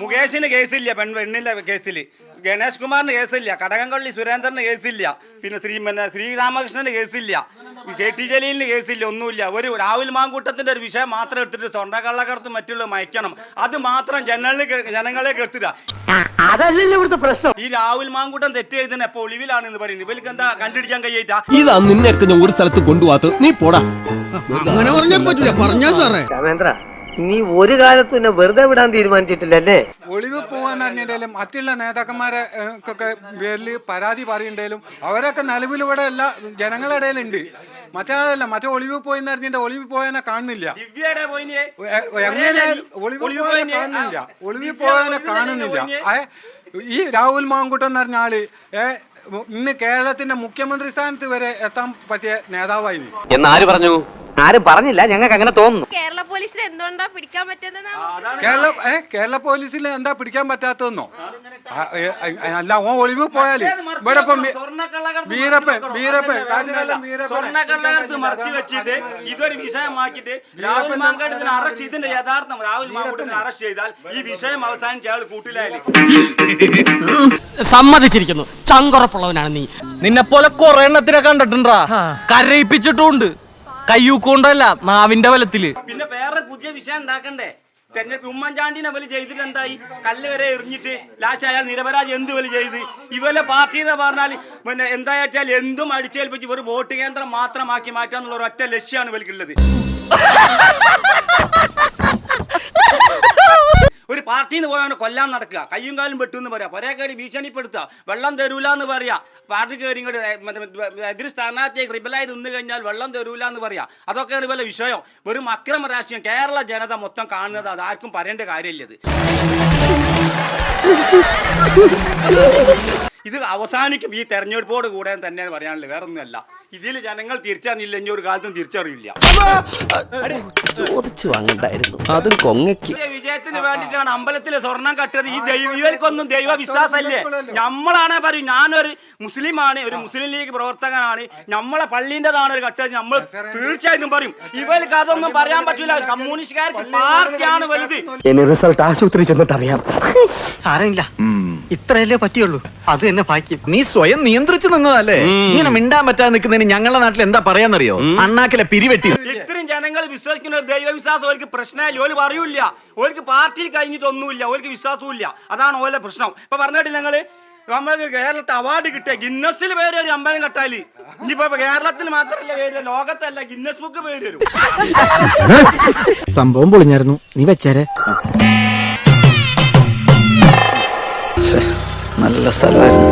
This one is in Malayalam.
മുകേഷിന് കേസില്ല, പെണ്ണിന്റെ കേസിൽ ഗണേഷ് കുമാറിന് കേസില്ല, കടകംപള്ളി സുരേന്ദ്രന് കേസില്ല, പിന്നെ ശ്രീരാമകൃഷ്ണന് കേസില്ല, KT ജലീലിന് കേസില്ല, ഒന്നുമില്ല. ഒരു രാഹുൽ മാങ്കൂട്ടത്തിന്റെ ഒരു വിഷയം മാത്രം എടുത്തിട്ട് സ്വർണ്ണക്കള്ളക്കടത്ത് മറ്റുള്ള മയക്കണം, അത് മാത്രം ജനങ്ങളെ എടുത്തില്ല. ഈ രാഹുൽ മാങ്കൂട്ടം തെറ്റ് ചെയ്തതിന് എപ്പോ ഒളിവിലാണെന്ന് പറയുന്നത്, ഇവർക്ക് എന്താ കണ്ടുപിടിക്കാൻ കഴിയാ? ഇതാ നിന്നെയൊക്കെ ഞാൻ ഒരു സ്ഥലത്ത് കൊണ്ടുപോകാത്ത, നീ പോടാ. അങ്ങനെ പറഞ്ഞാൽ പറ്റില്ല, പറഞ്ഞാ സാറേ. നീ ഒരു കാലത്തും എന്നെ വെറുതെ വിടാൻ തീരുമാനിച്ചിട്ടില്ലല്ലേ? ഒളിവ് പോകാൻ അറിഞ്ഞിട്ടും മറ്റുള്ള നേതാക്കന്മാരെ ഒക്കെ പേരിൽ പരാതി പറയുന്നുണ്ടെങ്കിലും അവരൊക്കെ നിലവിലിവിടെ എല്ലാ ജനങ്ങളുടെ ഇടയിലുണ്ട്. മറ്റേ ഒളിവ് പോയി അറിഞ്ഞിട്ട് ഒളിവ് പോയതിനെ കാണുന്നില്ല. എങ്ങനെ ഒളിവ് പോയതിനെ കാണുന്നില്ല. ഈ രാഹുൽ മാങ്കൂട്ടം എന്ന് പറഞ്ഞ ആള് ഇന്ന് കേരളത്തിന്റെ മുഖ്യമന്ത്രി സ്ഥാനത്ത് വരെ എത്താൻ പറ്റിയ നേതാവായി എന്നാര് പറഞ്ഞു? ആരും പറഞ്ഞില്ല, ഞങ്ങൾക്ക് അങ്ങനെ തോന്നുന്നു. കേരള പോലീസിന് എന്തുകൊണ്ടാ പിടിക്കാൻ പറ്റുന്നത്? കേരള പോലീസിൽ എന്താ പിടിക്കാൻ പറ്റാത്തതെന്നോ? അല്ല, ഓൻ ഒളിവ് പോയാല് ഇവിടെ ഇപ്പം സ്വർണ്ണക്കള്ളക്കടത്ത് മറച്ചു വെച്ചിട്ട് ഇതൊരു വിഷയമാക്കിയിട്ട് രാഹുൽ മാങ്കൂട്ടത്തിനെ അറസ്റ്റ് ചെയ്തിന്റെ യഥാർത്ഥം രാഹുൽ മാങ്കൂട്ടത്തിനെ അറസ്റ്റ് ചെയ്താൽ ഈ വിഷയം അവസാനിച്ച് അയാൾ കൂട്ടിലായാലും. സമ്മതിച്ചിരിക്കുന്നു, ചങ്കുറപ്പുള്ളവനാണ് നീ. നിന്നെ പോലെ കുറെ എണ്ണത്തിനെ കണ്ടിട്ടുണ്ടാ, കരയിപ്പിച്ചിട്ടുണ്ട്. കയ്യൂക്കൊണ്ടല്ല, നാവിന്റെ ബലത്തില്. പിന്നെ വേറെ പുതിയ വിഷയം ഉണ്ടാക്കണ്ടേ? തെരഞ്ഞെടുപ്പ് ഉമ്മൻചാണ്ടിനെ വലി ചെയ്തിട്ട് എന്തായി? കല്ല് വരെ എറിഞ്ഞിട്ട് ലാസ്റ്റ് അയാൾ നിരപരാധി എന്ത് വലി ചെയ്ത്? ഇവരെ പാർട്ടി എന്ന് പറഞ്ഞാൽ പിന്നെ എന്താ വെച്ചാൽ എന്തും അടിച്ചേൽപ്പിച്ച് ഒരു വോട്ട് കേന്ദ്രം മാത്രമാക്കി മാറ്റുക എന്നുള്ള ഒരൊറ്റ ലക്ഷ്യമാണ് ഇവർക്കുള്ളത്. ഒരു പാർട്ടിന്ന് പോയാണ് കൊല്ലാൻ നടക്കുക, കയ്യും കാലും വെട്ടു എന്ന് പറയാം, പൊരേ കയറി ഭീഷണിപ്പെടുത്തുക, വെള്ളം തരൂല എന്ന് പറയാ, പാർട്ടി കയറി ഇങ്ങോട്ട് എതിർ സ്ഥാനാർത്ഥിയെ റിബലായി നിന്ന് കഴിഞ്ഞാൽ വെള്ളം തരൂല എന്ന് പറയാം. അതൊക്കെയാണ് വല്ല വിഷയം. വെറും അക്രമ രാഷ്ട്രീയം കേരള ജനത മൊത്തം കാണുന്നത്, അതാർക്കും പറയേണ്ട കാര്യമില്ല. ഇത് അവസാനിക്കും ഈ തെരഞ്ഞെടുപ്പോട് കൂടെ തന്നെ പറയാനുള്ളത്, വേറെ ഒന്നുമല്ല. ഇതിൽ ജനങ്ങൾ തിരിച്ചറിഞ്ഞില്ല, ഇനി ഒരു കാലത്തും തിരിച്ചറിയില്ല. ചോദിച്ചു വാങ്ങണ്ടായിരുന്നു, അതും കൊങ്ങയ്ക്ക്. വിജയത്തിന് വേണ്ടിയിട്ടാണ് അമ്പലത്തിലെ സ്വർണം കട്ടത്. ഈ ഇവർക്കൊന്നും ദൈവവിശ്വാസമല്ലേ? നമ്മളാണെ പറയും, ഞാനൊരു മുസ്ലിമാണ്, ഒരു മുസ്ലിം ലീഗ് പ്രവർത്തകനാണ്, നമ്മളെ പള്ളീൻ്റെതാണ് ഒരു കട്ടത്, നമ്മൾ തീർച്ചയായിട്ടും പറയും. ഇവർക്ക് അതൊന്നും പറയാൻ പറ്റില്ല. കമ്മ്യൂണിസ്റ്റുകാർക്ക് പാർട്ടിയാണ് വലുത്. റിസൾട്ട് ആശുപത്രി ചെന്നിട്ട് അറിയാം. സാരമില്ല, ഇത്രയല്ലേ പറ്റിയുള്ളൂ, അത് തന്നെ ഭാഗ്യം. നീ സ്വയം നിയന്ത്രിച്ചു നിന്നതല്ലേ? ഇങ്ങനെ മിണ്ടാൻ പറ്റാതെ നിൽക്കുന്നതിന് ഞങ്ങളുടെ നാട്ടിൽ എന്താ പറയാന്നറിയോ? അണ്ണാക്കിലെ പിരിവെട്ടി. ഇത്രയും ജനങ്ങൾ വിശ്വസിക്കുന്ന ഒരു ദൈവവിശ്വാസം ഓർക്ക് പ്രശ്നമില്ല. ഓര് പറയൂല, ഓർക്ക് പാർട്ടി കഴിഞ്ഞിട്ടൊന്നുമില്ല, ഓർക്ക് വിശ്വാസവും ഇല്ല. അതാണ് ഓലെ പ്രശ്നം. ഇപ്പൊ പറഞ്ഞിട്ടില്ല ഞങ്ങള്, നമ്മൾക്ക് കേരളത്തെ അവാർഡ് കിട്ടിയ ഗിന്നസിൽ പേര് ഒരു അമ്പലം കെട്ടാല്, ഇനിയിപ്പോ കേരളത്തിൽ മാത്രമല്ല പേര്, ലോകത്തല്ല ഗിന്നസ് ബുക്ക് പേര് വരും. സംഭവം പൊളിഞ്ഞായിരുന്നു, നീ വെച്ചേരെ. നല്ല സ്ഥലമായിരുന്നു.